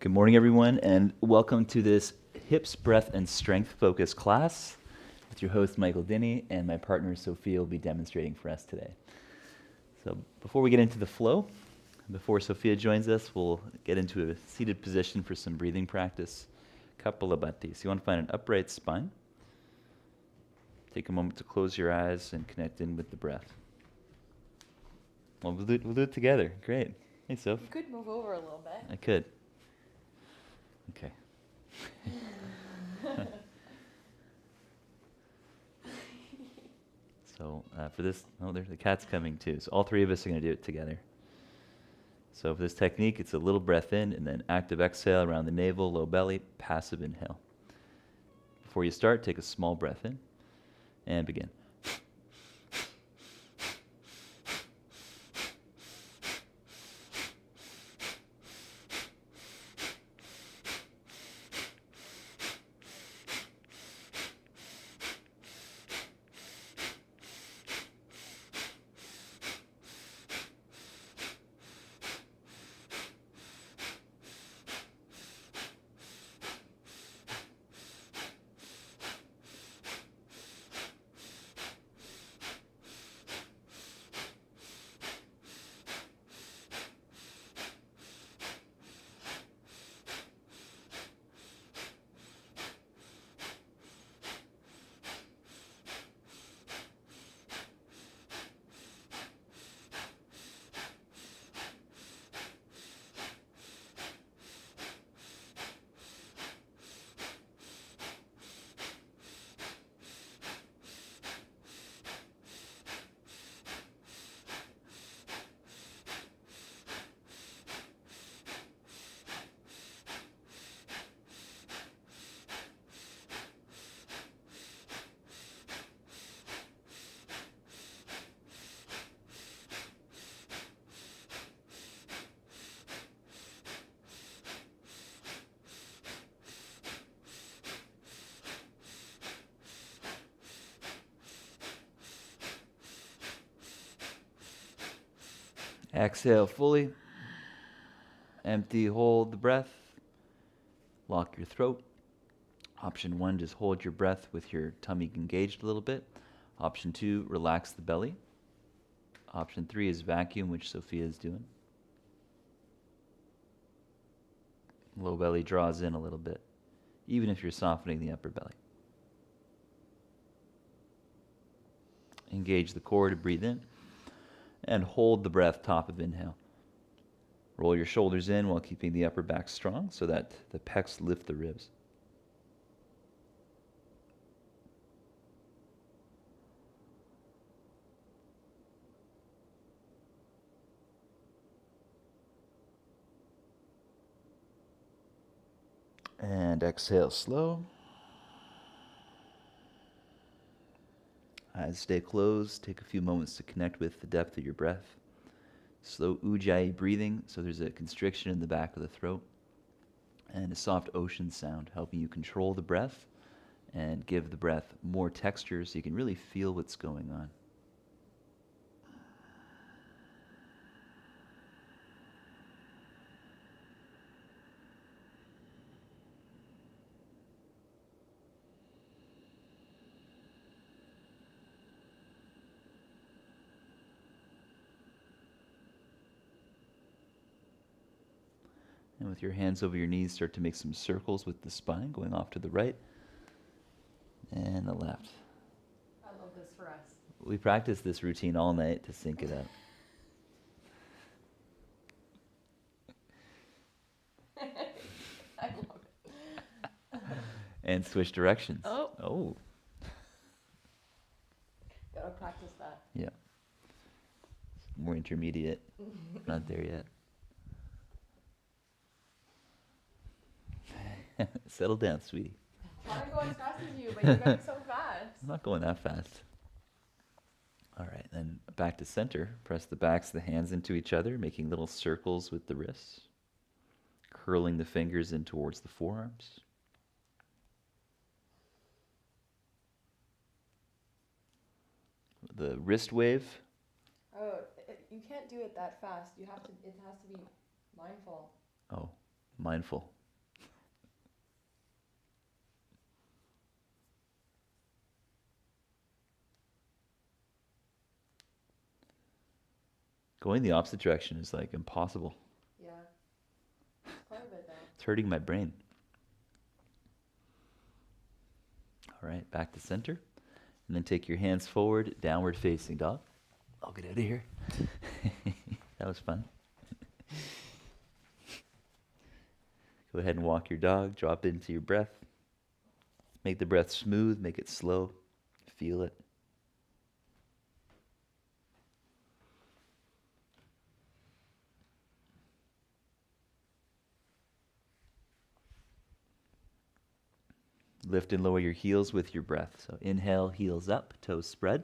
Good morning, everyone, and welcome to this Hips, Breath, and Strength Focus class with your host, Michael Dinney, and my partner, Sophia, will be demonstrating for us today. So before we get into the flow, before Sophia joins us, we'll get into a seated position for some breathing practice. Kapalabhati. So you want to find an upright spine. Take a moment to close your eyes and connect in with the breath. Well, we'll do it together. Great. Hey, Soph. You could move over a little bit. I could. Okay. So for this, the cat's coming too. So all three of us are going to do it together. So for this technique, it's a little breath in and then active exhale around the navel, low belly, passive inhale. Before you start, take a small breath in and begin. Exhale fully. Empty, hold the breath. Lock your throat. Option 1, just hold your breath with your tummy engaged a little bit. Option 2, relax the belly. Option 3 is vacuum, which Sophia is doing. Low belly draws in a little bit, even if you're softening the upper belly. Engage the core to breathe in. And hold the breath, top of inhale. Roll your shoulders in while keeping the upper back strong so that the pecs lift the ribs. And exhale slow. Eyes stay closed. Take a few moments to connect with the depth of your breath. Slow ujjayi breathing, so there's a constriction in the back of the throat. And a soft ocean sound, helping you control the breath and give the breath more texture so you can really feel what's going on. And with your hands over your knees, start to make some circles with the spine, going off to the right and the left. I love this for us. We practice this routine all night to sync it up. I love it. And switch directions. Oh. Gotta practice that. Yeah. More intermediate. Not there yet. Settle down, sweetie. I want to go as fast as you, but you're going so fast. I'm not going that fast. All right, then back to center. Press the backs of the hands into each other, making little circles with the wrists. Curling the fingers in towards the forearms. The wrist wave. Oh, you can't do it that fast. It has to be mindful. Oh, mindful. Going the opposite direction is like impossible. Yeah. Quite a bit though. It's hurting my brain. All right, back to center. And then take your hands forward, downward facing dog. I'll get out of here. That was fun. Go ahead and walk your dog, drop into your breath. Make the breath smooth, make it slow. Feel it. Lift and lower your heels with your breath. So inhale, heels up, toes spread.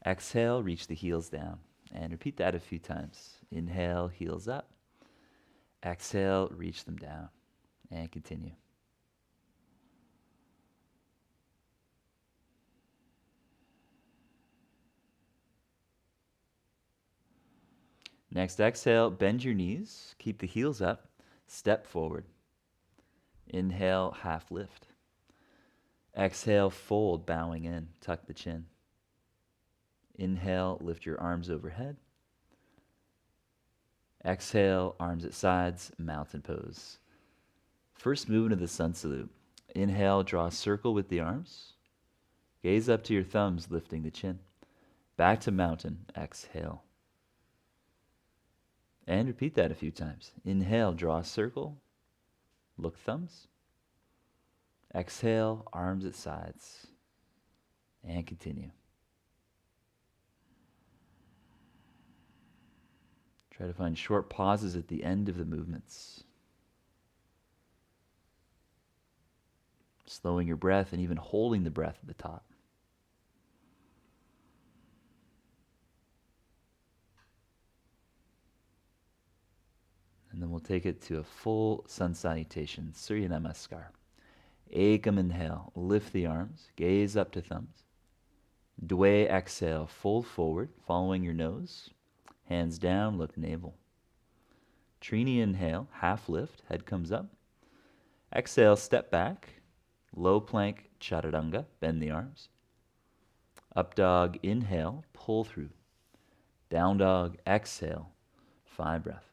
Exhale, reach the heels down. And repeat that a few times. Inhale, heels up. Exhale, reach them down. And continue. Next exhale, bend your knees. Keep the heels up. Step forward. Inhale, half lift. Exhale, fold, bowing in. Tuck the chin. Inhale, lift your arms overhead. Exhale, arms at sides, mountain pose. First movement of the sun salute. Inhale, draw a circle with the arms. Gaze up to your thumbs, lifting the chin. Back to mountain, exhale. And repeat that a few times. Inhale, draw a circle. Look thumbs. Exhale, arms at sides. And continue. Try to find short pauses at the end of the movements. Slowing your breath and even holding the breath at the top. And then we'll take it to a full sun salutation, Surya Namaskar. Ekam inhale, lift the arms, gaze up to thumbs. Dwe exhale, fold forward, following your nose. Hands down, look navel. Trini inhale, half lift, head comes up. Exhale, step back. Low plank, chaturanga, bend the arms. Up dog, inhale, pull through. Down dog, exhale, 5 breath.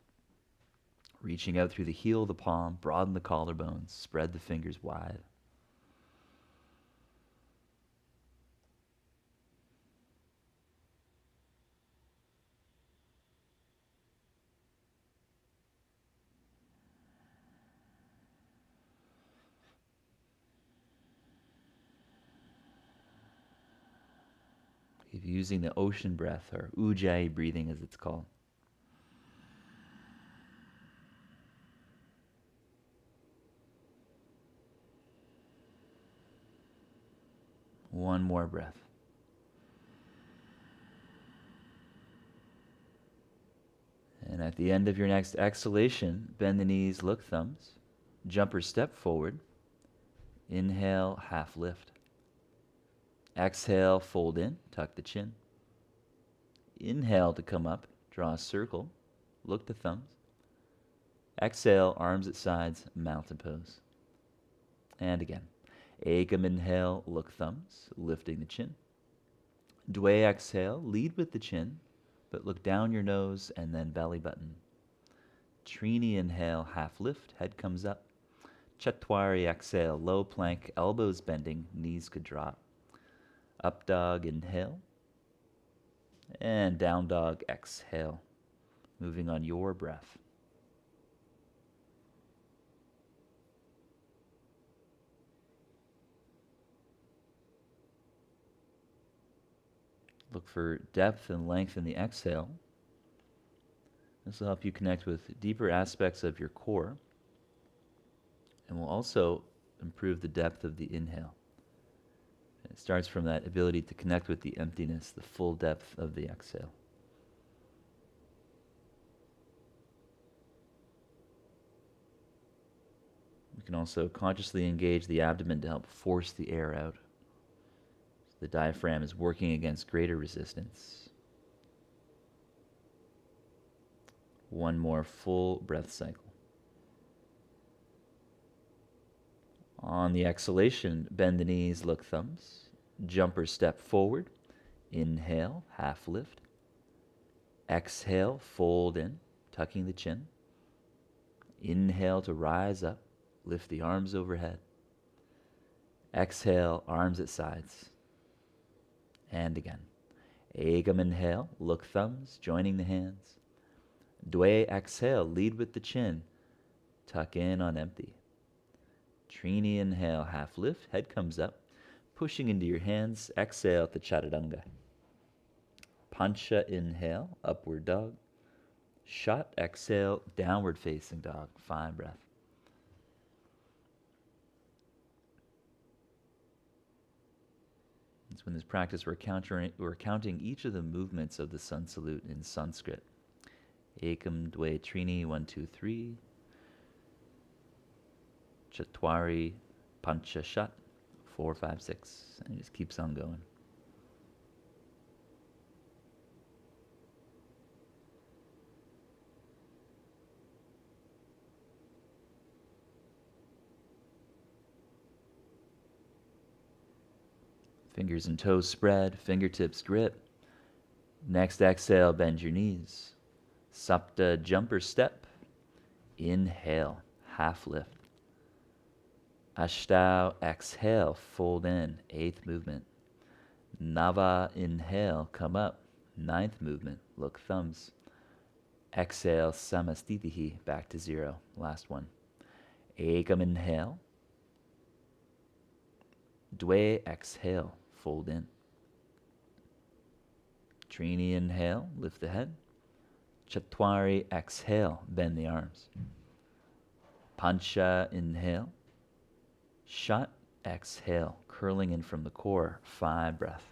Reaching out through the heel of the palm, broaden the collarbones, spread the fingers wide. If you're using the ocean breath, or ujjayi breathing as it's called. One more breath. And at the end of your next exhalation, bend the knees, look thumbs. Jumper step forward. Inhale, half lift. Exhale, fold in, tuck the chin. Inhale to come up, draw a circle, look to thumbs. Exhale, arms at sides, mountain pose. And again. Ekam inhale, look thumbs, lifting the chin. Dwe exhale, lead with the chin, but look down your nose and then belly button. Trini inhale, half lift, head comes up. Chatwari exhale, low plank, elbows bending, knees could drop. Up dog, inhale. And down dog, exhale. Moving on your breath. Look for depth and length in the exhale. This will help you connect with deeper aspects of your core and will also improve the depth of the inhale. It starts from that ability to connect with the emptiness, the full depth of the exhale. We can also consciously engage the abdomen to help force the air out. The diaphragm is working against greater resistance. One more full breath cycle. On the exhalation, bend the knees, look thumbs. Jumper step forward. Inhale, half lift. Exhale, fold in, tucking the chin. Inhale to rise up, lift the arms overhead. Exhale, arms at sides. And again. Ekam inhale, look thumbs, joining the hands. Dwe exhale, lead with the chin. Tuck in on empty. Trini inhale, half lift, head comes up. Pushing into your hands, exhale to Chaturanga. Pancha inhale, upward dog. Shot, exhale, downward facing dog. Fine breath. So in this practice, we're counting each of the movements of the sun salute in Sanskrit. Ekam, Dwe, Trini, 1, 2, 3. Chatwari, Pancha, Shat, 4, 5, 6. And it just keeps on going. Fingers and toes spread, fingertips grip. Next exhale, bend your knees. Sapta jumper step. Inhale, half lift. Ashtau, exhale, fold in, 8th movement. Nava, inhale, come up, 9th movement, look thumbs. Exhale, samastitihi, back to 0, last one. Ekam, inhale. Dwe, exhale, fold in. Trini, inhale, lift the head. Chatwari, exhale, bend the arms. Pancha, inhale. Shot, exhale, curling in from the core, 5 breath.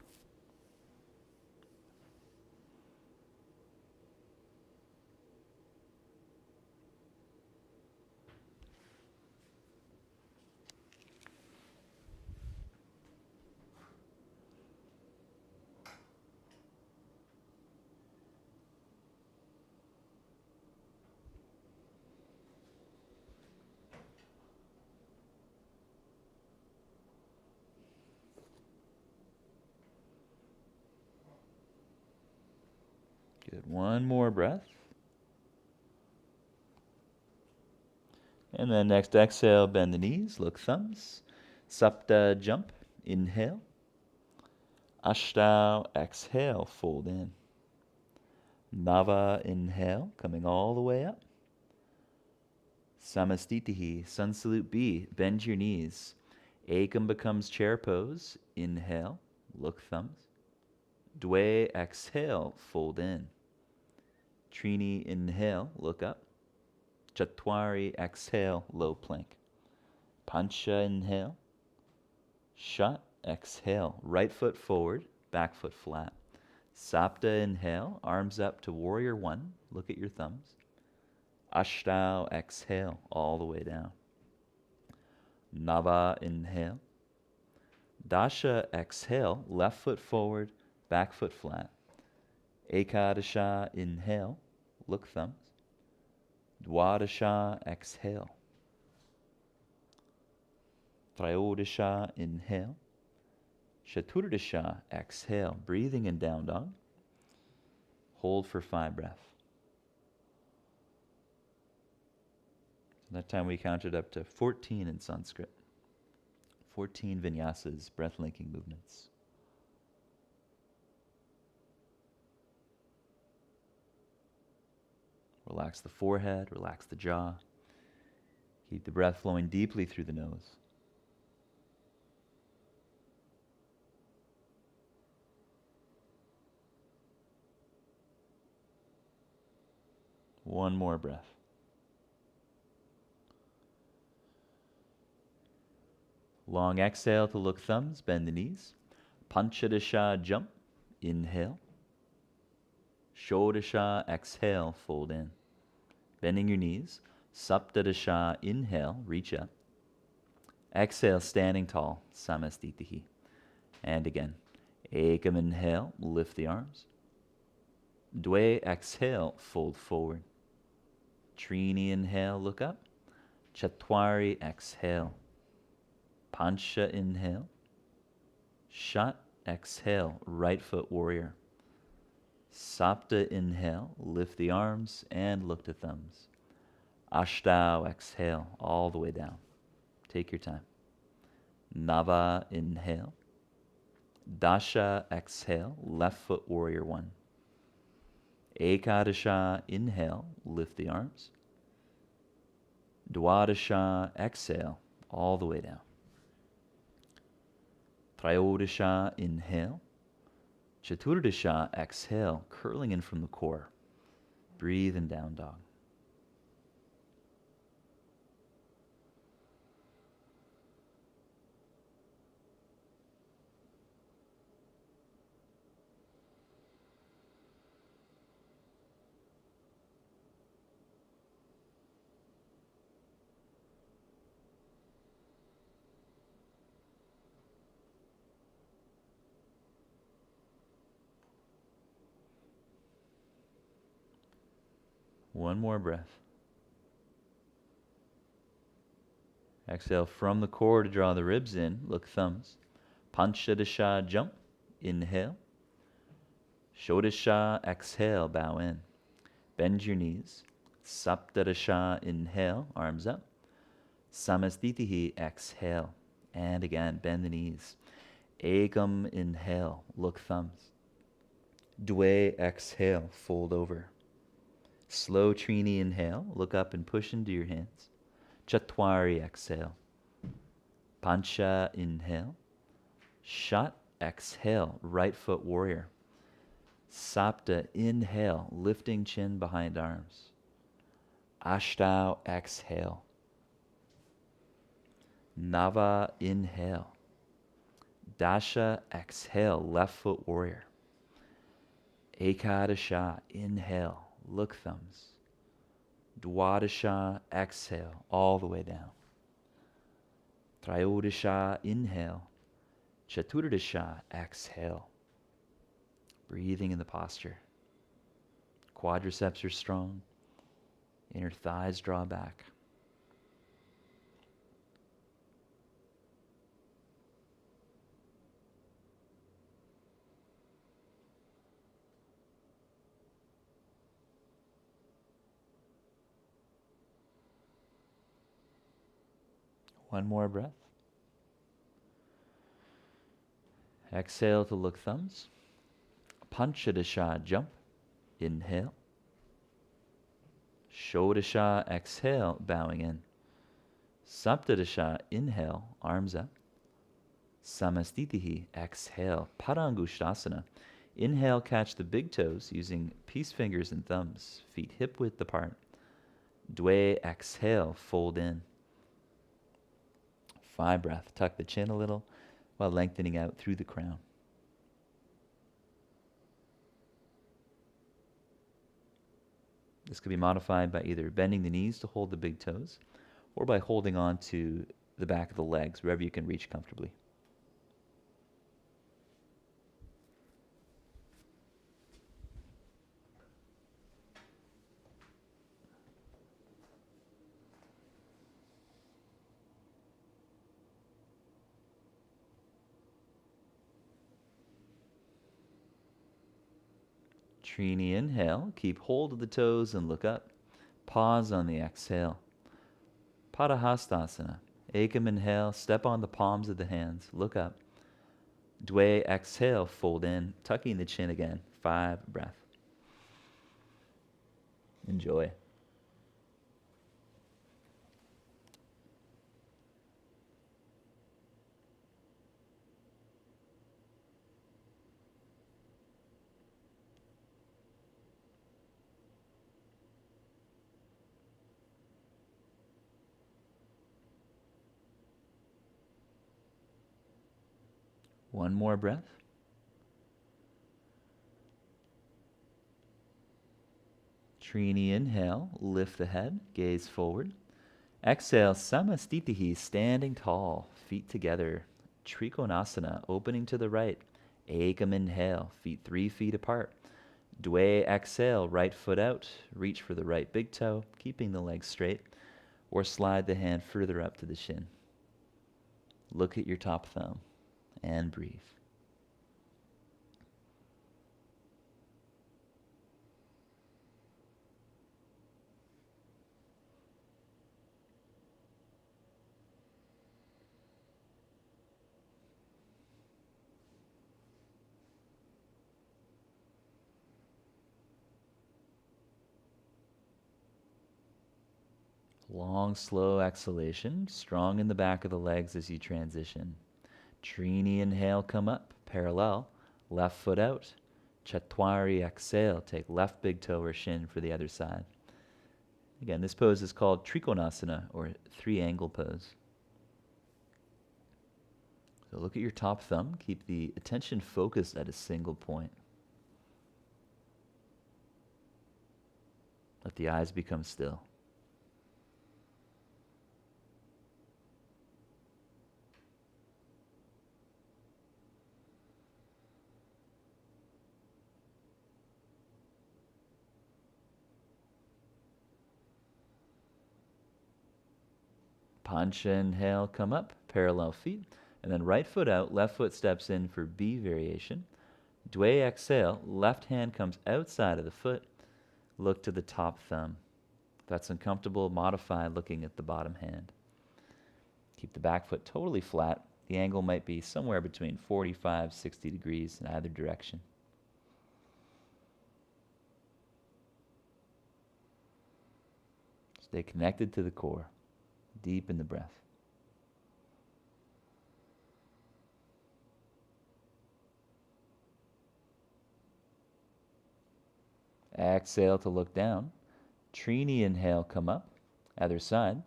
Good. One more breath. And then next exhale, bend the knees, look thumbs. Sapta jump, inhale. Ashtau, exhale, fold in. Nava, inhale, coming all the way up. Samastitihi, sun salute B, bend your knees. Ekam becomes chair pose, inhale, look thumbs. Dwe, exhale, fold in. Trini, inhale, look up. Chatwari, exhale, low plank. Pancha, inhale. Shut, exhale, right foot forward, back foot flat. Sapta, inhale, arms up to warrior 1, look at your thumbs. Ashtau, exhale, all the way down. Nava, inhale. Dasha, exhale, left foot forward, back foot flat. Ekadasha, inhale, look thumbs. Dwadasha, exhale. Trayodasha, inhale. Chaturdasha, exhale, breathing in down dog. Hold for 5 breaths. That time we counted up to 14 in Sanskrit. 14 vinyasas, breath-linking movements. Relax the forehead, relax the jaw. Keep the breath flowing deeply through the nose. One more breath. Long exhale to look thumbs, bend the knees. Panchadasha, jump, inhale. Shodasha, exhale, fold in. Bending your knees. Saptadasha, inhale, reach up. Exhale, standing tall, samastitihi. And again. Ekam, inhale, lift the arms. Dwe, exhale, fold forward. Trini, inhale, look up. Chatwari, exhale. Pancha, inhale. Shat, exhale, right foot warrior. Sapta, inhale, lift the arms and look to thumbs. Ashtau, exhale, all the way down. Take your time. Nava, inhale. Dasha, exhale, left foot warrior one. Ekadasha, inhale, lift the arms. Dwadasha, exhale, all the way down. Trayodasha, inhale. Chaturdasha, exhale, curling in from the core. Breathe in down dog. One more breath. Exhale from the core to draw the ribs in. Look thumbs. Panchadasha, jump. Inhale. Shodasha, exhale, bow in. Bend your knees. Saptadasha, inhale, arms up. Samastitihi, exhale. And again, bend the knees. Ekam, inhale, look thumbs. Dwe, exhale, fold over. Slow Trini, inhale, look up and push into your hands. Chatwari, exhale. Pancha, inhale. Shat, exhale, right foot warrior. Sapta, inhale, lifting chin behind arms. Ashtau, exhale. Nava, inhale. Dasha, exhale, left foot warrior. Ekadasha, inhale, look thumbs. Dwadasha, exhale, all the way down. Trayodasha, inhale. Chaturdasha, exhale. Breathing in the posture. Quadriceps are strong. Inner thighs draw back. One more breath. Exhale to look thumbs. Panchadasha, jump. Inhale. Shodasha, exhale, bowing in. Saptadasha, inhale, arms up. Samastitihi, exhale, Parangushtasana. Inhale, catch the big toes using peace fingers and thumbs, feet hip width apart. Dwe, exhale, fold in. 5 breath, tuck the chin a little while lengthening out through the crown. This could be modified by either bending the knees to hold the big toes or by holding on to the back of the legs, wherever you can reach comfortably. Trini, inhale, keep hold of the toes and look up. Pause on the exhale. Padahastasana. Ekam, inhale, step on the palms of the hands, look up. Dwe, exhale, fold in, tucking the chin again. 5 breath. Enjoy. One more breath. Trini, inhale, lift the head, gaze forward. Exhale, Samastitihi, standing tall, feet together. Trikonasana, opening to the right. Ekam, inhale, feet 3 feet apart. Dwe, exhale, right foot out, reach for the right big toe, keeping the legs straight, or slide the hand further up to the shin. Look at your top thumb and breathe. Long, slow exhalation, strong in the back of the legs as you transition. Trini inhale, come up, parallel, left foot out. Chatwari exhale, take left big toe or shin for the other side. Again, this pose is called Trikonasana, or three-angle pose. So look at your top thumb, keep the attention focused at a single point. Let the eyes become still. Pancha inhale, come up, parallel feet, and then right foot out, left foot steps in for B variation. Dwe exhale, left hand comes outside of the foot, look to the top thumb. If that's uncomfortable, modify looking at the bottom hand. Keep the back foot totally flat. The angle might be somewhere between 45, 60 degrees in either direction. Stay connected to the core. Deep in the breath. Exhale to look down. Trini inhale, come up. Other side.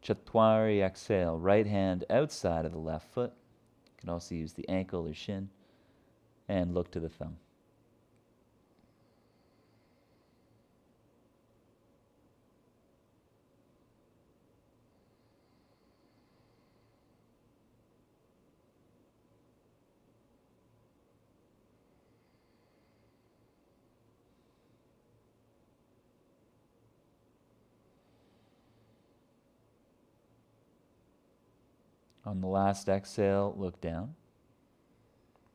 Chatwari exhale, right hand outside of the left foot. You can also use the ankle or shin. And look to the thumb. On the last exhale, look down.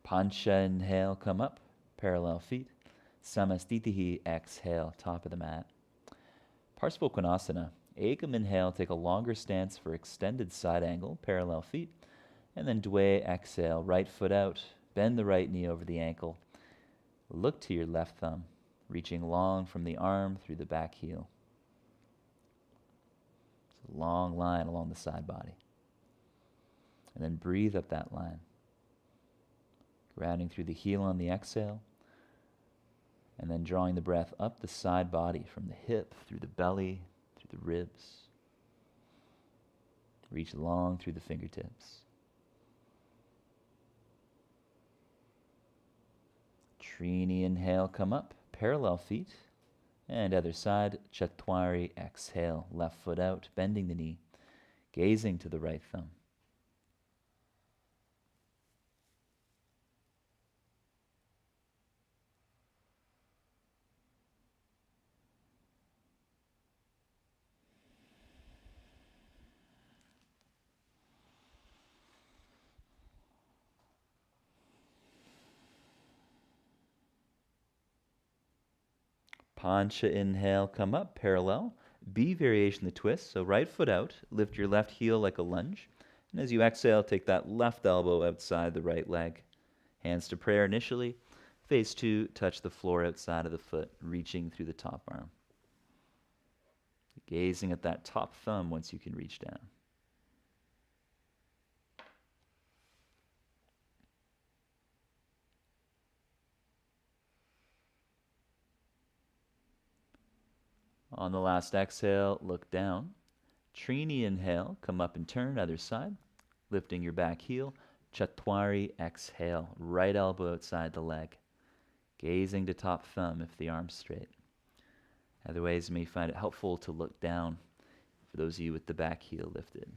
Pancha inhale, come up, parallel feet. Samastitihi exhale, top of the mat. Parsvakonasana. Ekam inhale, take a longer stance for extended side angle, parallel feet. And then Dwe exhale, right foot out, bend the right knee over the ankle. Look to your left thumb, reaching long from the arm through the back heel. It's a long line along the side body. And then breathe up that line. Grounding through the heel on the exhale. And then drawing the breath up the side body from the hip, through the belly, through the ribs. Reach long through the fingertips. Trini inhale, come up, parallel feet. And other side, Chatwari exhale, left foot out, bending the knee, gazing to the right thumb. Pancha inhale, come up, parallel. B variation, the twist. So right foot out, lift your left heel like a lunge. And as you exhale, take that left elbow outside the right leg. Hands to prayer initially. Phase 2, touch the floor outside of the foot, reaching through the top arm. Gazing at that top thumb once you can reach down. On the last exhale, look down. Trini inhale, come up and turn, other side. Lifting your back heel. Chatwari exhale, right elbow outside the leg. Gazing to top thumb if the arm's straight. Other ways you may find it helpful to look down for those of you with the back heel lifted.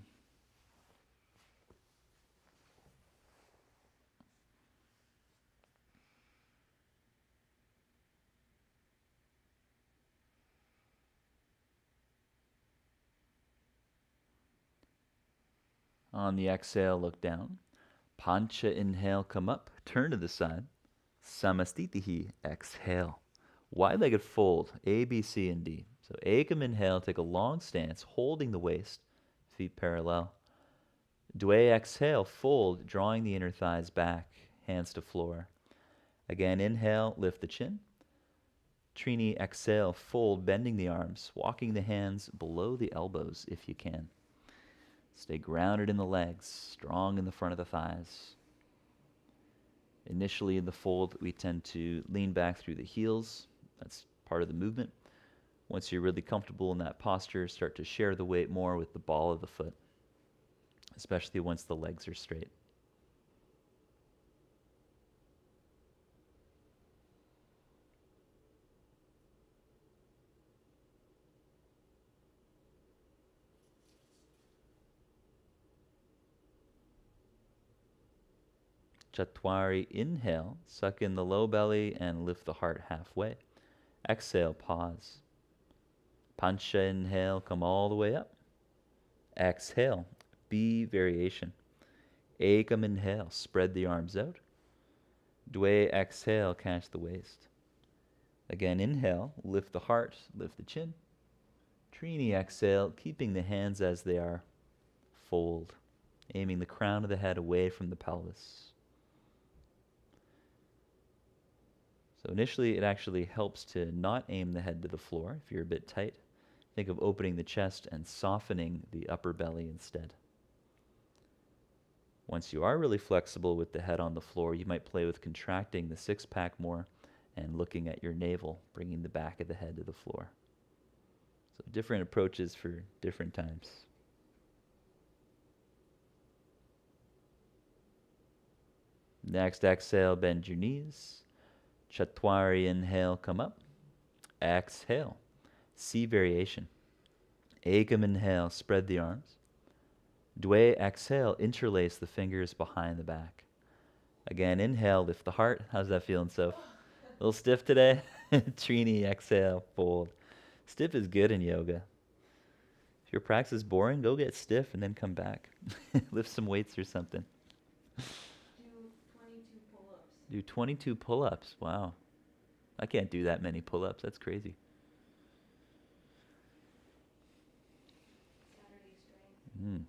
On the exhale, look down. Pancha, inhale, come up, turn to the side. Samastitihi, exhale. Wide-legged fold, A, B, C, and D. So ekam, inhale, take a long stance, holding the waist, feet parallel. Dwe, exhale, fold, drawing the inner thighs back, hands to floor. Again, inhale, lift the chin. Trini, exhale, fold, bending the arms, walking the hands below the elbows if you can. Stay grounded in the legs, strong in the front of the thighs. Initially in the fold, we tend to lean back through the heels. That's part of the movement. Once you're really comfortable in that posture, start to share the weight more with the ball of the foot, especially once the legs are straight. Chatwari, inhale, suck in the low belly and lift the heart halfway. Exhale, pause. Pancha, inhale, come all the way up. Exhale, B variation. Ekam, inhale, spread the arms out. Dwe, exhale, catch the waist. Again, inhale, lift the heart, lift the chin. Trini, exhale, keeping the hands as they are. Fold, aiming the crown of the head away from the pelvis. So initially, it actually helps to not aim the head to the floor if you're a bit tight. Think of opening the chest and softening the upper belly instead. Once you are really flexible with the head on the floor, you might play with contracting the six-pack more and looking at your navel, bringing the back of the head to the floor. So different approaches for different times. Next, exhale, bend your knees. Chatwari, inhale, come up. Exhale, C variation. Ekam, inhale, spread the arms. Dwe, exhale, interlace the fingers behind the back. Again, inhale, lift the heart. How's that feeling, Soph? A little stiff today? Trini, exhale, fold. Stiff is good in yoga. If your practice is boring, go get stiff and then come back. Lift some weights or something. Do 22 pull-ups. Wow. I can't do that many pull-ups. That's crazy. Saturday strength.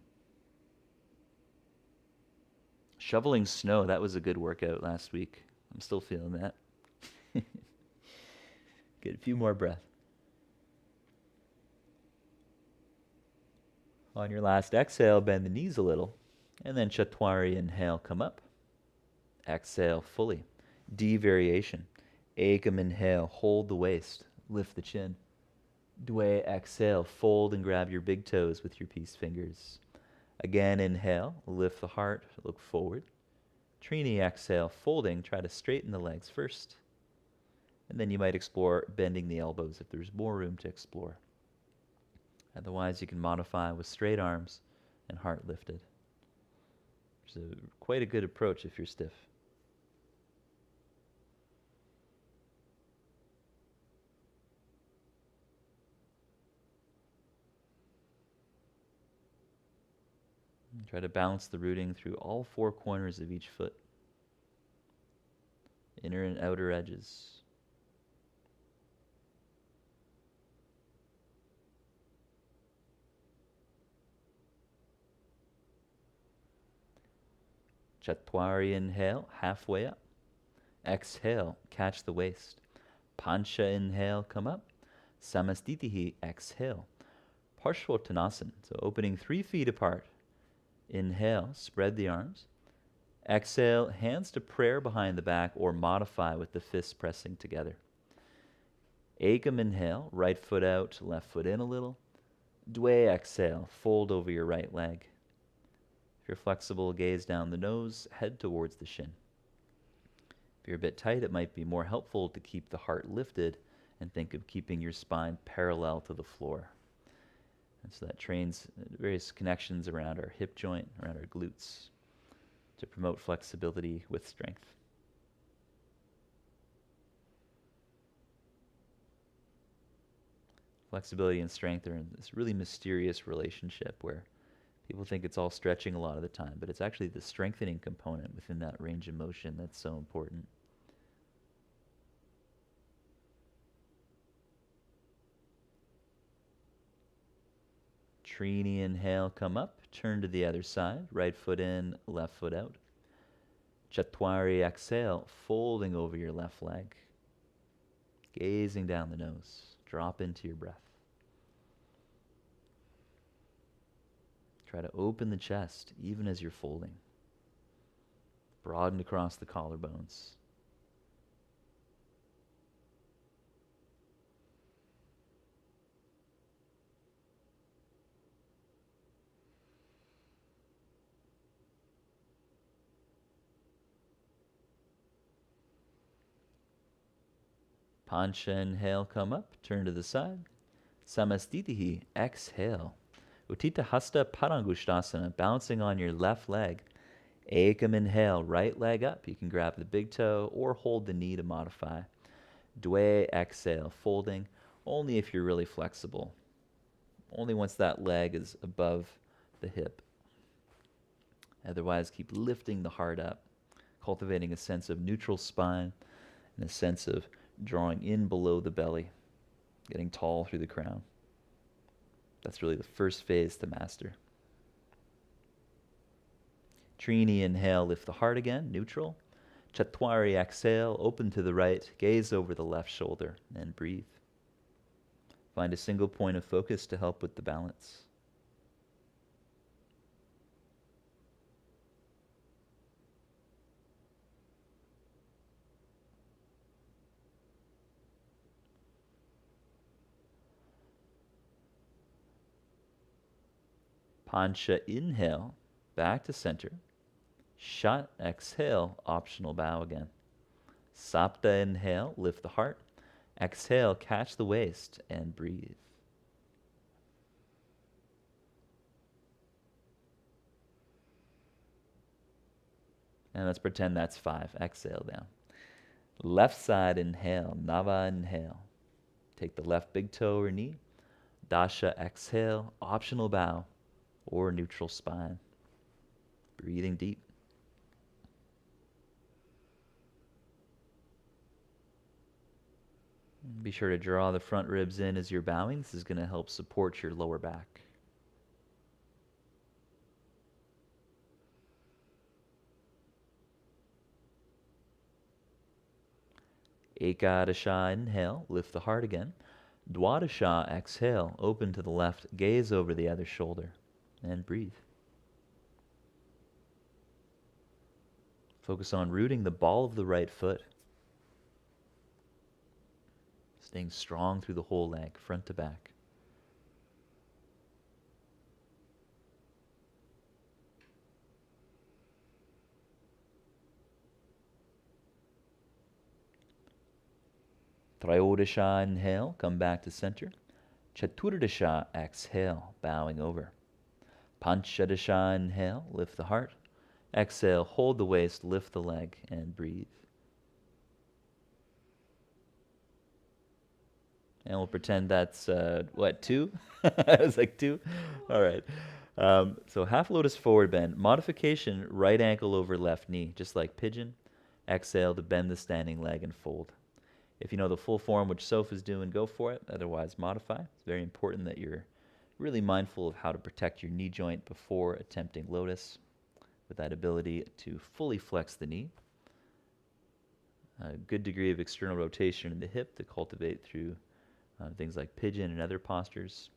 Shoveling snow, that was a good workout last week. I'm still feeling that. Get a few more breaths. On your last exhale, bend the knees a little. And then Chatwari, inhale, come up. Exhale fully. D variation. Ekam, inhale, hold the waist, lift the chin. Dwe, exhale, fold and grab your big toes with your peace fingers. Again, inhale, lift the heart, look forward. Trini, exhale, folding, try to straighten the legs first. And then you might explore bending the elbows if there's more room to explore. Otherwise, you can modify with straight arms and heart lifted. Which is quite a good approach if you're stiff. Try to balance the rooting through all four corners of each foot. Inner and outer edges. Chatwari, inhale, halfway up. Exhale, catch the waist. Pancha, inhale, come up. Samastitihi, exhale. Parshvottanasana, so opening 3 feet apart. Inhale, spread the arms. Exhale, hands to prayer behind the back or modify with the fists pressing together. Ekam, inhale, right foot out, left foot in a little. Dwe, exhale, fold over your right leg. If you're flexible, gaze down the nose, head towards the shin. If you're a bit tight, it might be more helpful to keep the heart lifted and think of keeping your spine parallel to the floor. And so that trains various connections around our hip joint, around our glutes, to promote flexibility with strength. Flexibility and strength are in this really mysterious relationship where People think it's all stretching a lot of the time, but it's actually the strengthening component within that range of motion that's so important. Trini, inhale, come up, turn to the other side, right foot in, left foot out. Chatwari, exhale, folding over your left leg, gazing down the nose, drop into your breath. Try to open the chest even as you're folding. Broaden across the collarbones. Pancha, inhale, come up, turn to the side. Samastitihi, exhale. Uttita Hasta Parangushtasana, bouncing on your left leg. Ekam, inhale, right leg up. You can grab the big toe or hold the knee to modify. Dwe, exhale, folding, only if you're really flexible. Only once that leg is above the hip. Otherwise, keep lifting the heart up, cultivating a sense of neutral spine and a sense of drawing in below the belly, getting tall through the crown. That's really the first phase to master. Trini, inhale, lift the heart again, neutral. Chatwari, exhale, open to the right, gaze over the left shoulder, and breathe. Find a single point of focus to help with the balance. Pancha, inhale, back to center. Shat, exhale, optional bow again. Sapta, inhale, lift the heart. Exhale, catch the waist and breathe. And let's pretend that's 5. Exhale down. Left side, inhale, Nava, inhale. Take the left big toe or knee. Dasha, exhale, optional bow or neutral spine. Breathing deep. Be sure to draw the front ribs in as you're bowing. This is going to help support your lower back. Ekadasha, inhale, lift the heart again. Dwadasha, exhale, open to the left, gaze over the other shoulder, and breathe. Focus on rooting the ball of the right foot. Staying strong through the whole leg, front to back. Trayodasha, inhale, come back to center. Chaturdasha, exhale, bowing over. Panchadasha, inhale, lift the heart. Exhale, hold the waist, lift the leg, and breathe. And we'll pretend that's, 2? I was like 2? All right. So half lotus forward bend. Modification, right ankle over left knee, just like pigeon. Exhale to bend the standing leg and fold. If you know the full form, which Soph is doing, go for it. Otherwise, modify. It's very important that you're really mindful of how to protect your knee joint before attempting lotus, with that ability to fully flex the knee. A good degree of external rotation in the hip to cultivate through things like pigeon and other postures,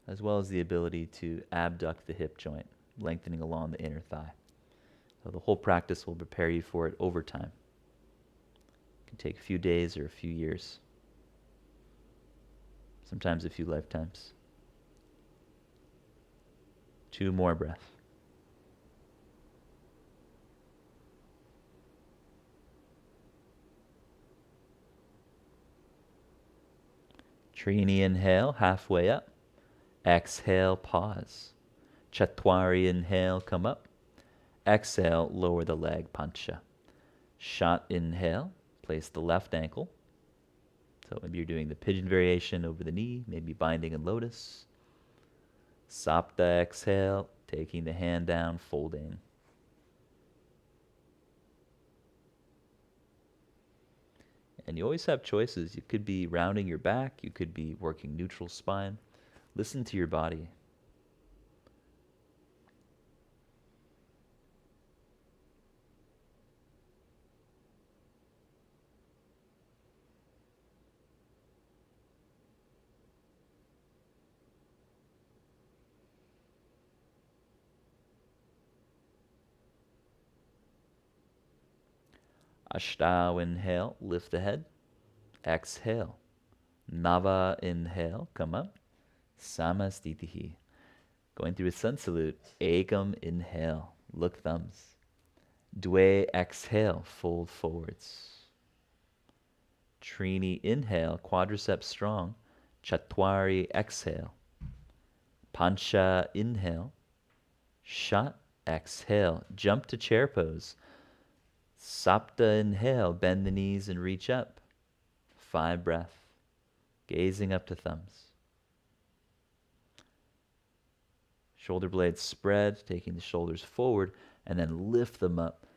as well as the ability to abduct the hip joint, lengthening along the inner thigh. So the whole practice will prepare you for it over time. It can take a few days or a few years, sometimes a few lifetimes. 2 more breaths. Trini, inhale, halfway up. Exhale, pause. Chatwari, inhale, come up. Exhale, lower the leg, pancha. Shat, inhale, place the left ankle. So maybe you're doing the pigeon variation over the knee, maybe binding in lotus. Sapta, exhale, taking the hand down, folding. And you always have choices. You could be rounding your back. You could be working neutral spine. Listen to your body. Ashtanga, inhale, lift the head. Exhale. Nava, inhale, come up. Samastitihi. Going through a sun salute. Ekam, inhale, look thumbs. Dwe, exhale, fold forwards. Trini, inhale, quadriceps strong. Chatwari, exhale. Pancha, inhale. Shat, exhale, jump to chair pose. Sapta, inhale, bend the knees and reach up. 5 breath, gazing up to thumbs. Shoulder blades spread, taking the shoulders forward, and then lift them up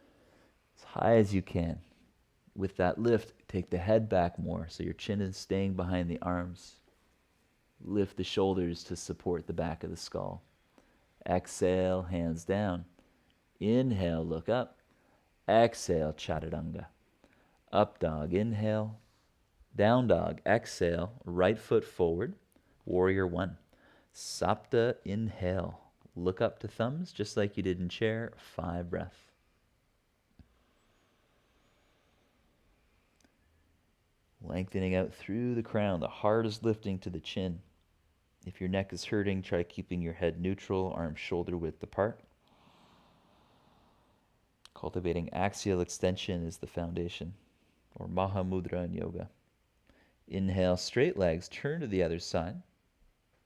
as high as you can. With that lift, take the head back more so your chin is staying behind the arms. Lift the shoulders to support the back of the skull. Exhale, hands down. Inhale, look up. Exhale, chaturanga. Up dog, inhale. Down dog, exhale. Right foot forward. Warrior 1. Sapta, inhale. Look up to thumbs, just like you did in chair. 5 breath. Lengthening out through the crown. The heart is lifting to the chin. If your neck is hurting, try keeping your head neutral, arms shoulder width apart. Cultivating axial extension is the foundation, or Mahamudra in yoga. Inhale, straight legs, turn to the other side.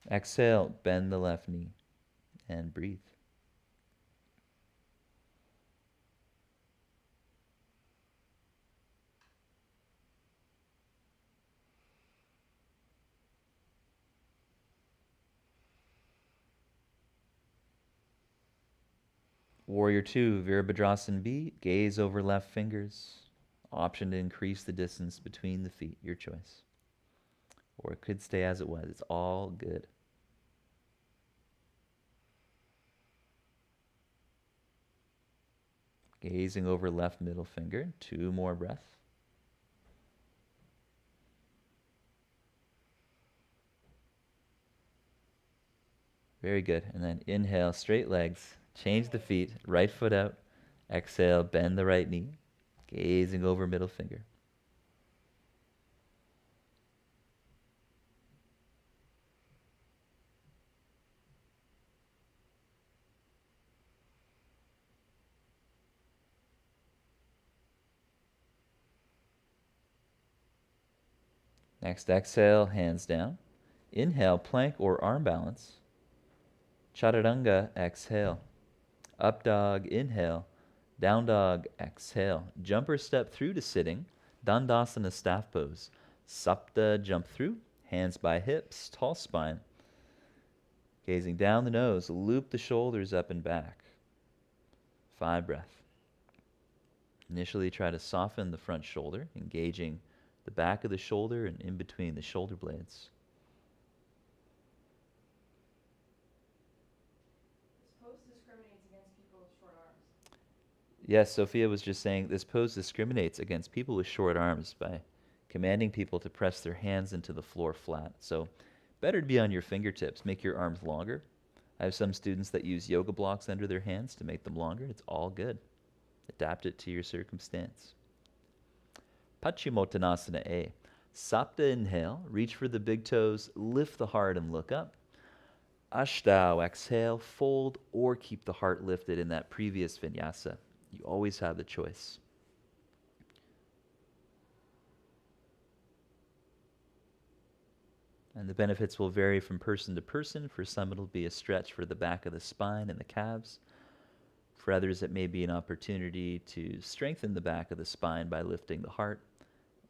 Exhale, bend the left knee, and breathe. Warrior 2, Virabhadrasana B, gaze over left fingers. Option to increase the distance between the feet, your choice. Or it could stay as it was, it's all good. Gazing over left middle finger, 2 more breaths. Very good. And then inhale, straight legs. Change the feet, right foot out. Exhale, bend the right knee. Gazing over middle finger. Next exhale, hands down. Inhale, plank or arm balance. Chaturanga, exhale. Up dog, inhale. Down dog, exhale. Jumper step through to sitting. Dandasana, staff pose. Sapta, jump through. Hands by hips, tall spine. Gazing down the nose, loop the shoulders up and back. 5 breath. Initially try to soften the front shoulder, engaging the back of the shoulder and in between the shoulder blades. This pose discriminates against people with short arms. Yes, Sophia was just saying this pose discriminates against people with short arms by commanding people to press their hands into the floor flat. So better to be on your fingertips, make your arms longer. I have some students that use yoga blocks under their hands to make them longer. It's all good. Adapt it to your circumstance. Paschimottanasana A. Sapta, inhale, reach for the big toes, lift the heart and look up. Ashtanga, exhale, fold, or keep the heart lifted in that previous vinyasa. You always have the choice. And the benefits will vary from person to person. For some, it'll be a stretch for the back of the spine and the calves. For others, it may be an opportunity to strengthen the back of the spine by lifting the heart,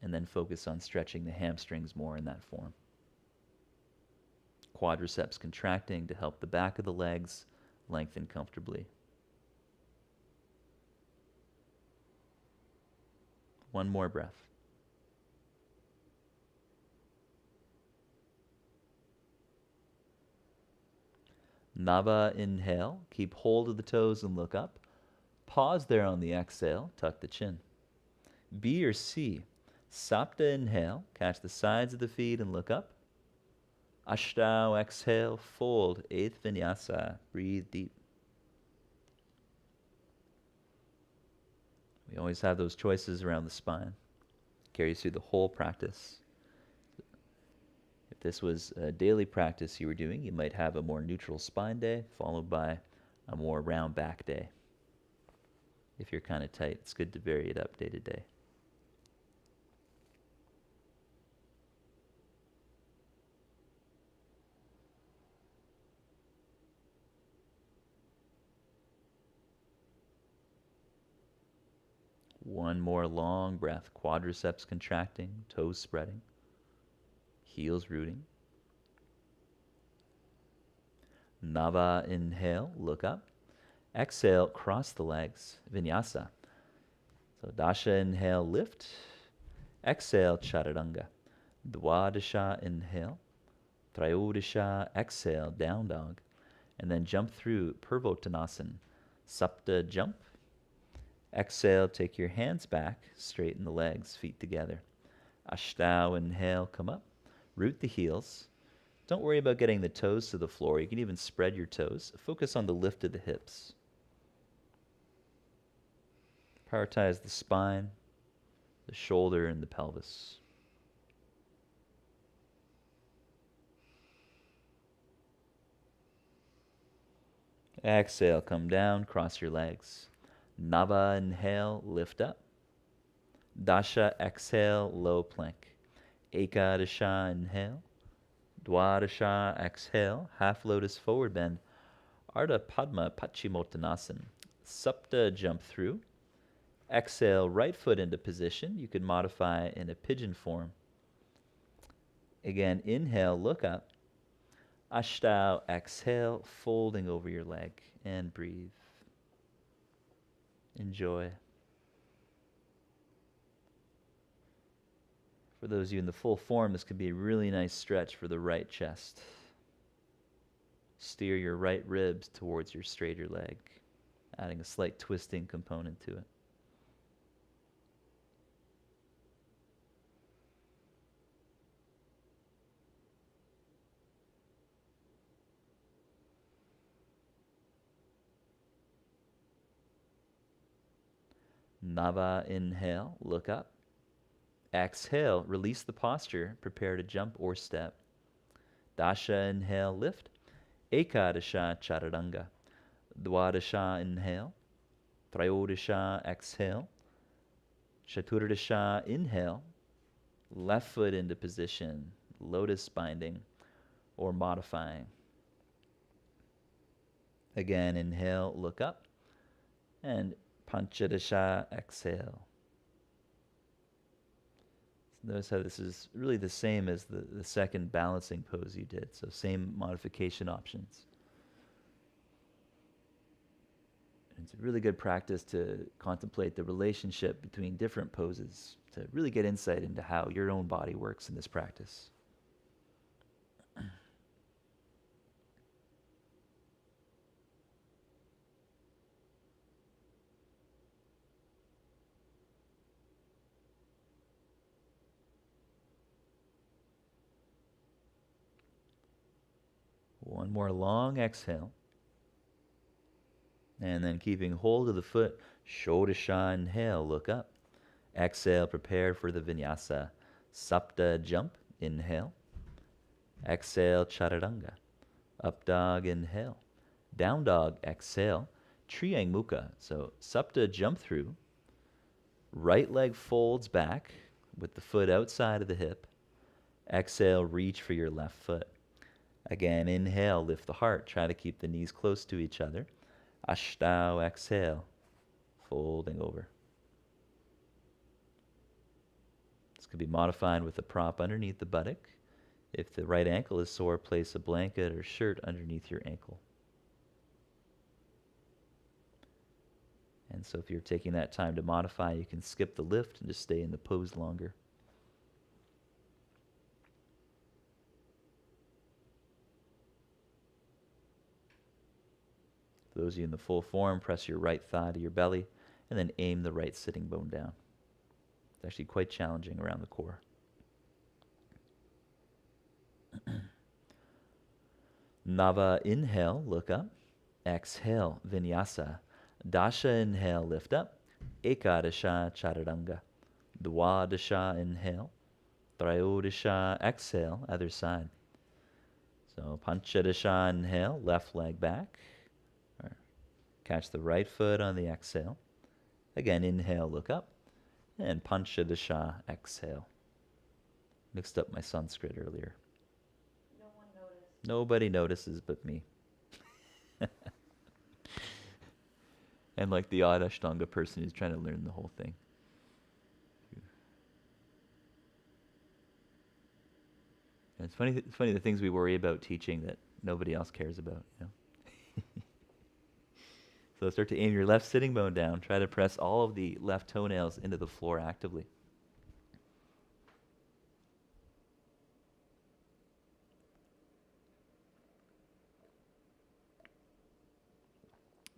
and then focus on stretching the hamstrings more in that form. quadriceps contracting to help the back of the legs lengthen comfortably. One more breath. Nava, inhale. Keep hold of the toes and look up. Pause there on the exhale. Tuck the chin. B or C. Sapta, inhale. Catch the sides of the feet and look up. Ashtanga, exhale. Fold. Eighth Vinyasa. Breathe deep. We always have those choices around the spine. Carries through the whole practice. If this was a daily practice you were doing, you might have a more neutral spine day followed by a more round back day. If you're kind of tight, it's good to vary it up day to day. One more long breath, quadriceps contracting, toes spreading, heels rooting. Nava, inhale, look up. Exhale, cross the legs, Vinyasa. So Dasha, inhale, lift. Exhale, Chaturanga. Dwadasha, inhale. Trayodasha, exhale, down dog. And then jump through Purvottanasana. Sapta, jump. Exhale, take your hands back, straighten the legs, feet together. Ashtanga, inhale, come up. Root the heels. Don't worry about getting the toes to the floor. You can even spread your toes. Focus on the lift of the hips. Prioritize the spine, the shoulder, and the pelvis. Exhale, come down, cross your legs. Nava, inhale, lift up. Dasha, exhale, low plank. Ekadasha, inhale. Dwadasha, exhale, half lotus forward bend. Ardha Padma Paschimottanasana. Sapta, jump through. Exhale, right foot into position. You could modify in a pigeon form. Again, inhale, look up. Ashtanga, exhale, folding over your leg, and breathe. Enjoy. For those of you in the full form, this could be a really nice stretch for the right chest. Steer your right ribs towards your straighter leg, adding a slight twisting component to it. Nava, inhale, look up. Exhale, release the posture, prepare to jump or step. Dasha, inhale, lift. Ekadasha, Chaturanga. Dwadasha, inhale. Trayodasha, exhale. Chaturdasha, inhale. Left foot into position, lotus binding or modifying. Again, inhale, look up. And Panchadasha, exhale. Notice how this is really the same as the second balancing pose you did. So same modification options. And it's a really good practice to contemplate the relationship between different poses, to really get insight into how your own body works in this practice. One more long exhale. And then keeping hold of the foot, Shodasha, inhale, look up. Exhale, prepare for the Vinyasa. Sapta, jump, inhale. Exhale, Chaturanga. Up dog, inhale. Down dog, exhale. Triang Mukha. So Sapta, jump through. Right leg folds back with the foot outside of the hip. Exhale, reach for your left foot. Again, inhale, lift the heart. Try to keep the knees close to each other. Ashtanga, exhale, folding over. This could be modified with a prop underneath the buttock. If the right ankle is sore, place a blanket or shirt underneath your ankle. And so if you're taking that time to modify, you can skip the lift and just stay in the pose longer. For those of you in the full form, press your right thigh to your belly and then aim the right sitting bone down. It's actually quite challenging around the core. Nava, inhale, look up. Exhale, vinyasa. Dasha, inhale, lift up. Ekadasha, chaturanga. Dwadasha, inhale. Trayodasha, exhale, other side. So panchadasha, inhale, left leg back. Or catch the right foot on the exhale. Again, inhale, look up. And panchadasha, exhale. Mixed up my Sanskrit earlier. No one noticed. Nobody notices but me. And like the odd Ashtanga person who's trying to learn the whole thing. And it's funny the things we worry about teaching that nobody else cares about, you know. So start to aim your left sitting bone down. Try to press all of the left toenails into the floor actively.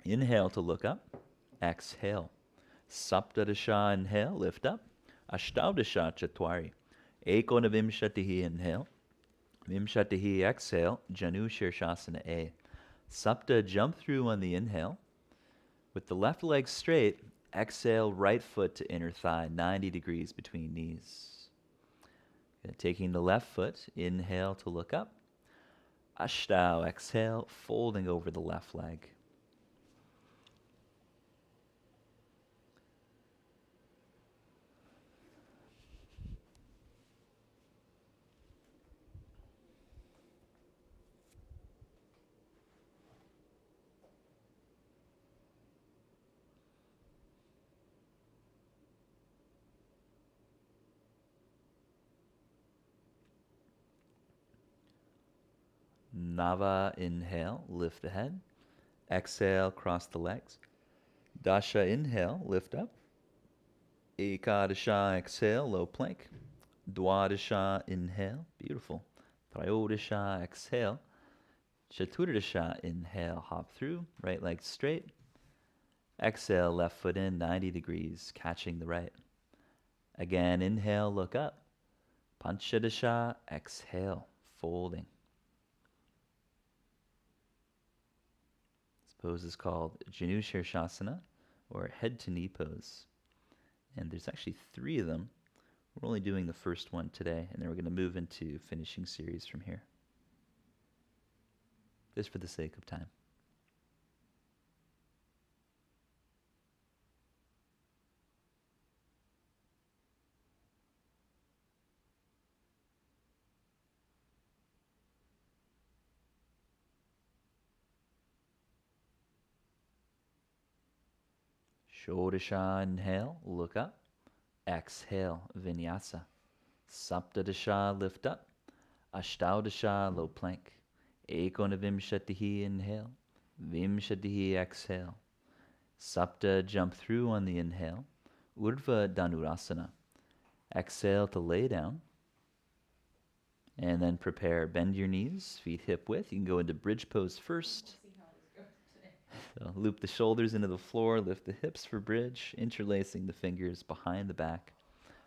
Inhale to look up. Exhale. Saptadasha, inhale, lift up. Ashtavdasha, chatwari. Ekonavimshatihi, inhale. Vimshatihi, exhale. Janu Shirshasana A. Sapta, jump through on the inhale. With the left leg straight, exhale, right foot to inner thigh, 90 degrees between knees. Okay, taking the left foot, inhale to look up. Ashtau, exhale, folding over the left leg. Nava, inhale, lift the head. Exhale, cross the legs. Dasha, inhale, lift up. Ekadasha, exhale, low plank. Dwadasha, inhale, beautiful. Trayodasha, exhale. Chaturdasha, inhale, hop through, right leg straight. Exhale, left foot in, 90 degrees, catching the right. Again, inhale, look up. Panchadasha, exhale, folding. This pose is called Janu Shirshasana, or head to knee pose. And there's actually 3 of them. We're only doing the first one today, and then we're going to move into finishing series from here. Just for the sake of time. Shodasha, inhale, look up. Exhale, vinyasa. Saptadasha, lift up. Ashtavdasha, low plank. Ekonavimshatihi, inhale. Vimshatihi, exhale. Sapta, jump through on the inhale. Urdhva Dhanurasana. Exhale to lay down. And then prepare, bend your knees, feet hip width. You can go into bridge pose first. We'll see how this goes today. So loop the shoulders into the floor, lift the hips for bridge, interlacing the fingers behind the back.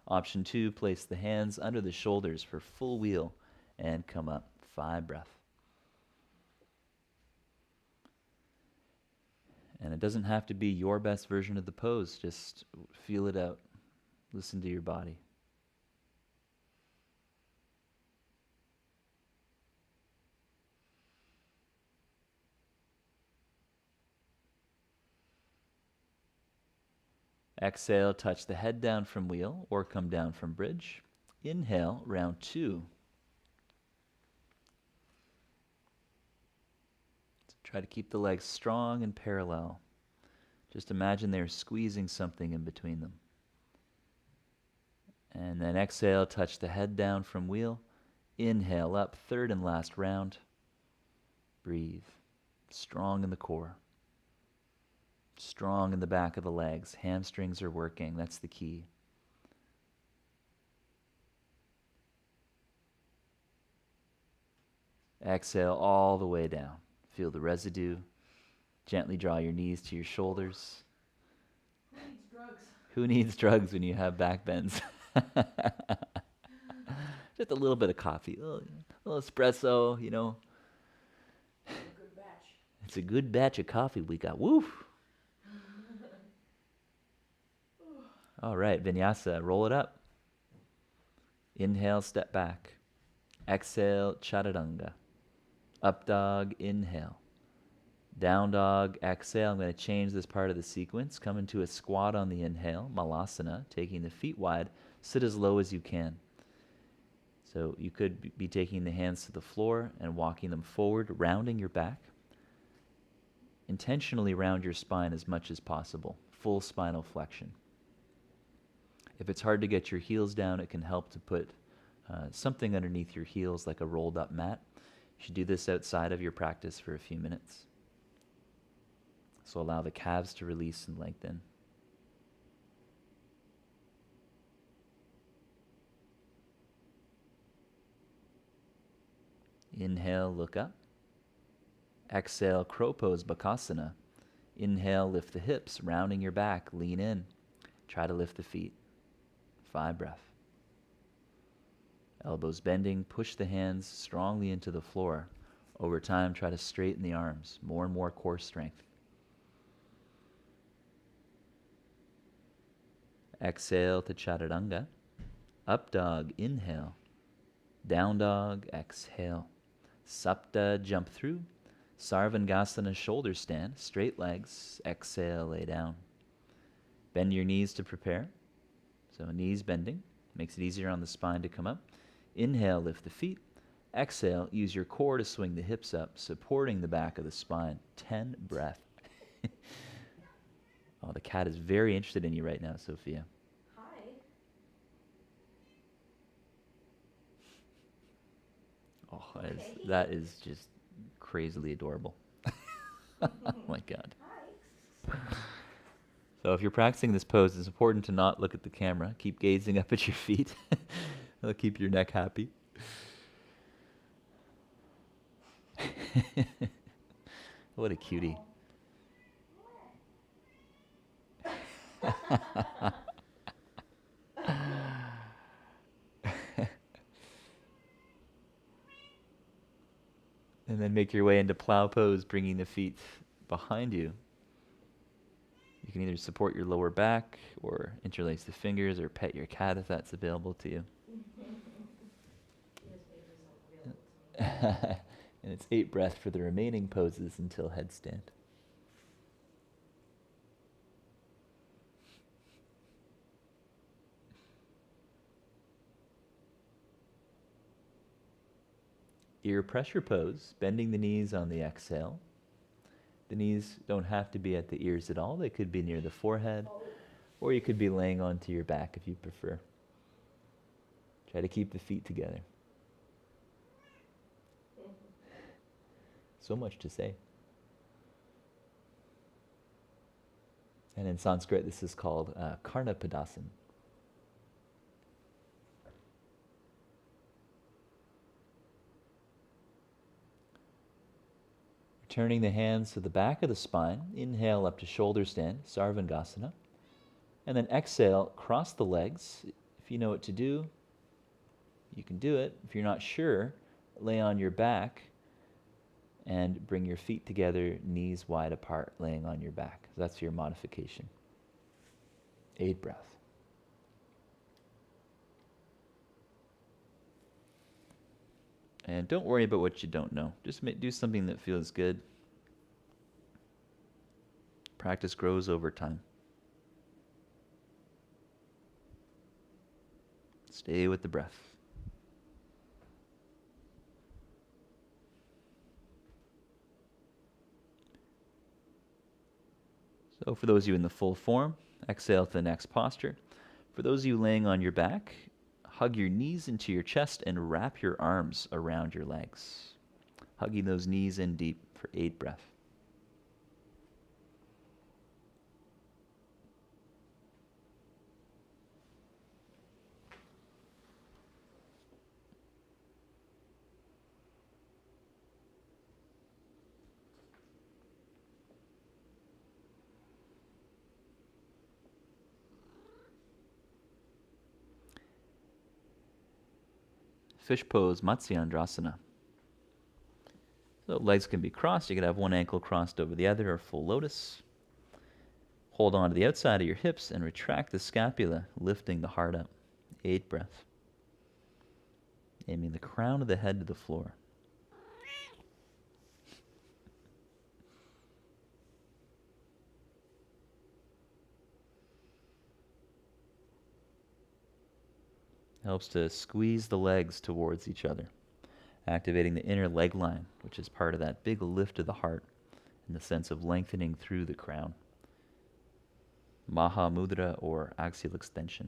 Option 2, place the hands under the shoulders for full wheel and come up. 5 breath. And it doesn't have to be your best version of the pose, just feel it out. Listen to your body. Exhale, touch the head down from wheel or come down from bridge. Inhale, round 2. So try to keep the legs strong and parallel. Just imagine they're squeezing something in between them. And then exhale, touch the head down from wheel. Inhale up, third and last round. Breathe. Strong in the core. Strong in the back of the legs. Hamstrings are working. That's the key. Exhale all the way down. Feel the residue. Gently draw your knees to your shoulders. Who needs drugs? Who needs drugs when you have back bends? Just a little bit of coffee, a little espresso, you know. A good batch. It's a good batch of coffee we got. Woo! All right, Vinyasa, roll it up. Inhale, step back. Exhale, Chaturanga. Up dog, inhale. Down dog, exhale. I'm going to change this part of the sequence. Come into a squat on the inhale, Malasana, taking the feet wide. Sit as low as you can. So you could be taking the hands to the floor and walking them forward, rounding your back. Intentionally round your spine as much as possible. Full spinal flexion. If it's hard to get your heels down, it can help to put something underneath your heels like a rolled up mat. You should do this outside of your practice for a few minutes. So allow the calves to release and lengthen. Inhale, look up. Exhale, crow pose, Bakasana. Inhale, lift the hips, rounding your back, lean in. Try to lift the feet. 5 breaths. Elbows bending, push the hands strongly into the floor. Over time, try to straighten the arms. More and more core strength. Exhale to Chaturanga. Up dog, inhale. Down dog, exhale. Sapta, jump through. Sarvangasana, shoulder stand, straight legs. Exhale, lay down. Bend your knees to prepare. So knees bending, makes it easier on the spine to come up. Inhale, lift the feet. Exhale, use your core to swing the hips up, supporting the back of the spine. 10 breaths. Oh, the cat is very interested in you right now, Sophia. Hi. Oh, that is just crazily adorable. Oh my God. Hi. So if you're practicing this pose, it's important to not look at the camera. Keep gazing up at your feet. It'll keep your neck happy. What a cutie. And then make your way into plow pose, bringing the feet behind you. You can either support your lower back or interlace the fingers or pet your cat if that's available to you. And it's 8 breaths for the remaining poses until headstand. Ear pressure pose, bending the knees on the exhale. The knees don't have to be at the ears at all. They could be near the forehead, or you could be laying onto your back if you prefer. Try to keep the feet together. So much to say. And in Sanskrit, this is called Karna Padasana. Turning the hands to the back of the spine. Inhale up to shoulder stand, Sarvangasana. And then exhale, cross the legs. If you know what to do, you can do it. If you're not sure, lay on your back and bring your feet together, knees wide apart, laying on your back. So that's your modification. 8 breaths. And don't worry about what you don't know. Just do something that feels good. Practice grows over time. Stay with the breath. So for those of you in the full form, exhale to the next posture. For those of you laying on your back, Hug your knees into your chest and wrap your arms around your legs. Hugging those knees in deep for 8 breaths. Fish pose, Matsyendrasana. So legs can be crossed. You could have one ankle crossed over the other, or full lotus. Hold on to the outside of your hips and retract the scapula, lifting the heart up. 8 breaths. Aiming the crown of the head to the floor. Helps to squeeze the legs towards each other, activating the inner leg line, which is part of that big lift of the heart and the sense of lengthening through the crown. Maha Mudra, or axial extension.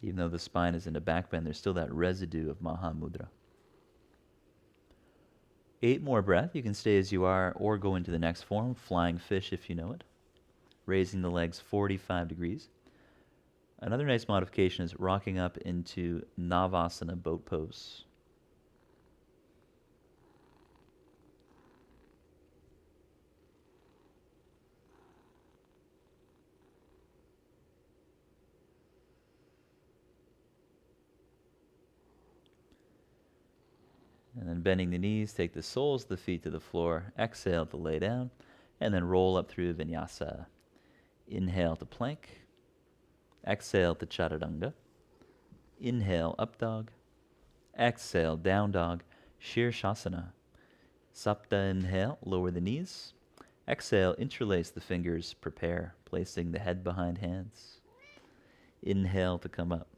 Even though the spine is in a back bend, there's still that residue of Maha Mudra. 8 more breaths. You can stay as you are or go into the next form, flying fish if you know it. Raising the legs 45 degrees. Another nice modification is rocking up into Navasana, boat pose. And then bending the knees, take the soles of the feet to the floor, exhale to lay down, and then roll up through Vinyasa. Inhale to plank, exhale to Chaturanga, inhale up dog, exhale down dog, Shavasana. Sapta inhale, lower the knees, exhale, interlace the fingers, prepare, placing the head behind hands. Inhale to come up.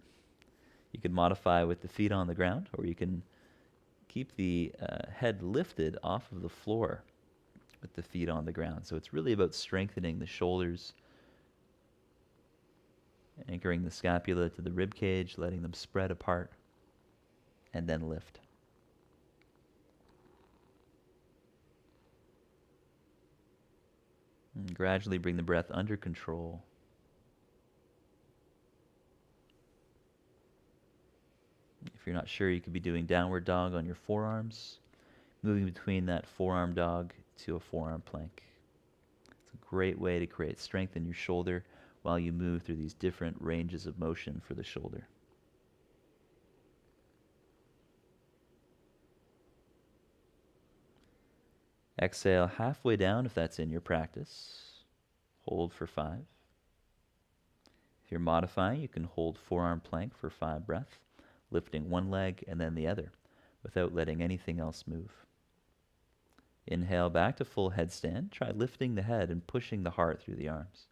You can modify with the feet on the ground, or you can keep the head lifted off of the floor with the feet on the ground. So it's really about strengthening the shoulders, anchoring the scapula to the rib cage, letting them spread apart, and then lift. And gradually bring the breath under control. If you're not sure, you could be doing downward dog on your forearms, moving between that forearm dog to a forearm plank. It's a great way to create strength in your shoulder while you move through these different ranges of motion for the shoulder. Exhale halfway down if that's in your practice. Hold for 5. If you're modifying, you can hold forearm plank for 5 breaths, lifting one leg and then the other, without letting anything else move. Inhale back to full headstand. Try lifting the head and pushing the heart through the arms.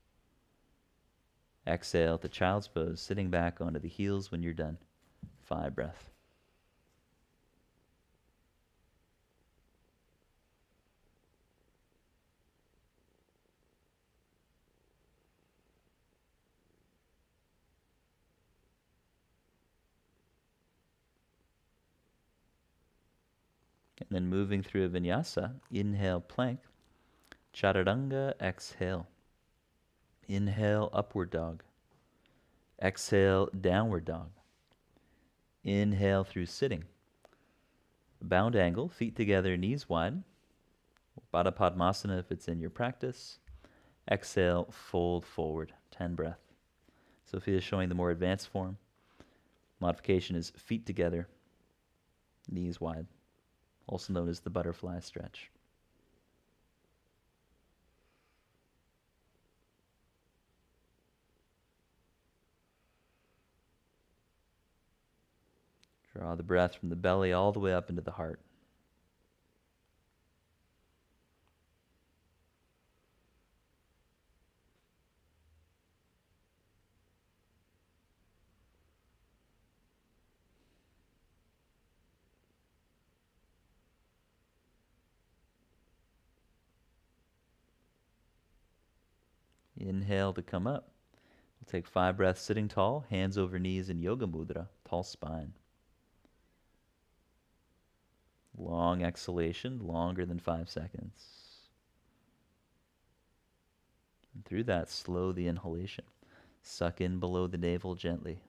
Exhale to child's pose, sitting back onto the heels when you're done. 5 breaths. And then moving through a vinyasa, inhale plank, chaturanga, exhale. Inhale upward dog. Exhale downward dog. Inhale through sitting. Bound angle, feet together, knees wide. Baddha Padmasana if it's in your practice. Exhale, fold forward, 10 breaths. Sophia is showing the more advanced form. Modification is feet together, knees wide, also known as the butterfly stretch. Draw the breath from the belly all the way up into the heart. Inhale to come up. We'll take 5 breaths sitting tall, hands over knees in yoga mudra, tall spine. Long exhalation, longer than 5 seconds. And through that, slow the inhalation. Suck in below the navel gently.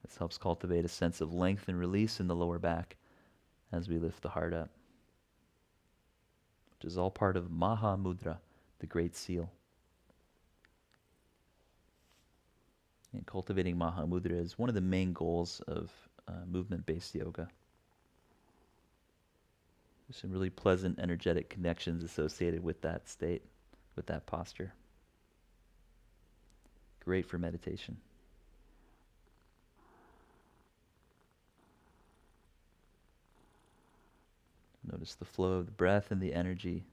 This helps cultivate a sense of length and release in the lower back as we lift the heart up, which is all part of Maha Mudra, the Great Seal. And cultivating Maha Mudra is one of the main goals of movement-based yoga. There's some really pleasant, energetic connections associated with that state, with that posture. Great for meditation. Notice the flow of the breath and the energy.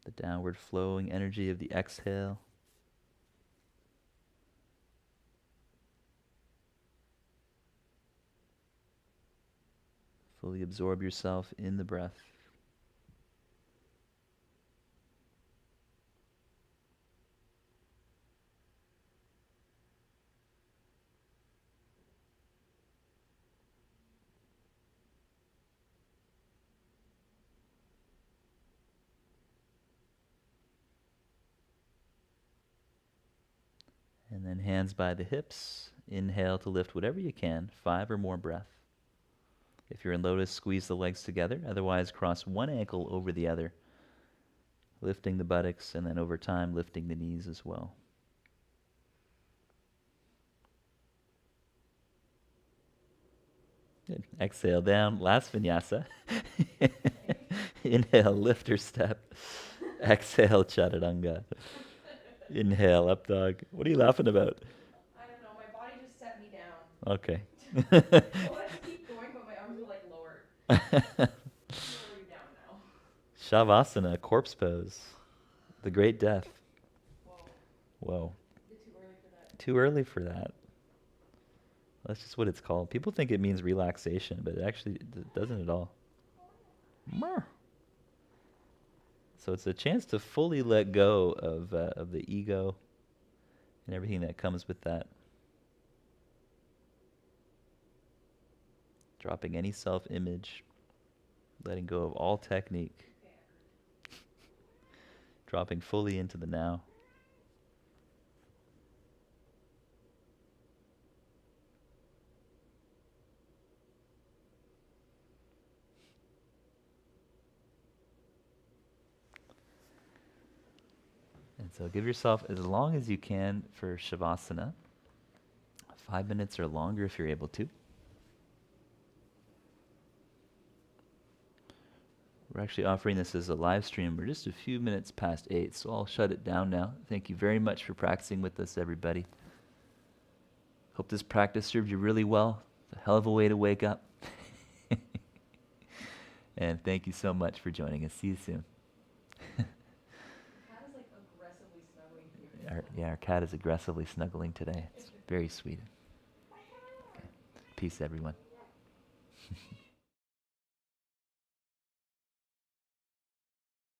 The downward flowing energy of the exhale. Fully absorb yourself in the breath. And then hands by the hips. Inhale to lift whatever you can, 5 or more breath. If you're in Lotus, squeeze the legs together. Otherwise, cross one ankle over the other, lifting the buttocks, and then over time, lifting the knees as well. Good. Exhale down. Last vinyasa. Inhale, lift or step. Exhale, chaturanga. Inhale, up dog. What are you laughing about? I don't know, my body just set me down. Okay. I wanted to keep going, but my arms were like lowered. I'm already down now. Shavasana, corpse pose. The great death. Whoa. Whoa. Is it too early for that? Too early for that. That's just what it's called. People think it means relaxation, but it actually doesn't at all. So it's a chance to fully let go of the ego and everything that comes with that. Dropping any self-image, letting go of all technique, dropping fully into the now. And so give yourself as long as you can for Shavasana. 5 minutes or longer if you're able to. We're actually offering this as a live stream. We're just a few minutes past 8, so I'll shut it down now. Thank you very much for practicing with us, everybody. Hope this practice served you really well. It's a hell of a way to wake up. And thank you so much for joining us. See you soon. Cat is like aggressively snuggling here. Our cat is aggressively snuggling today. It's very sweet. Okay. Peace, everyone.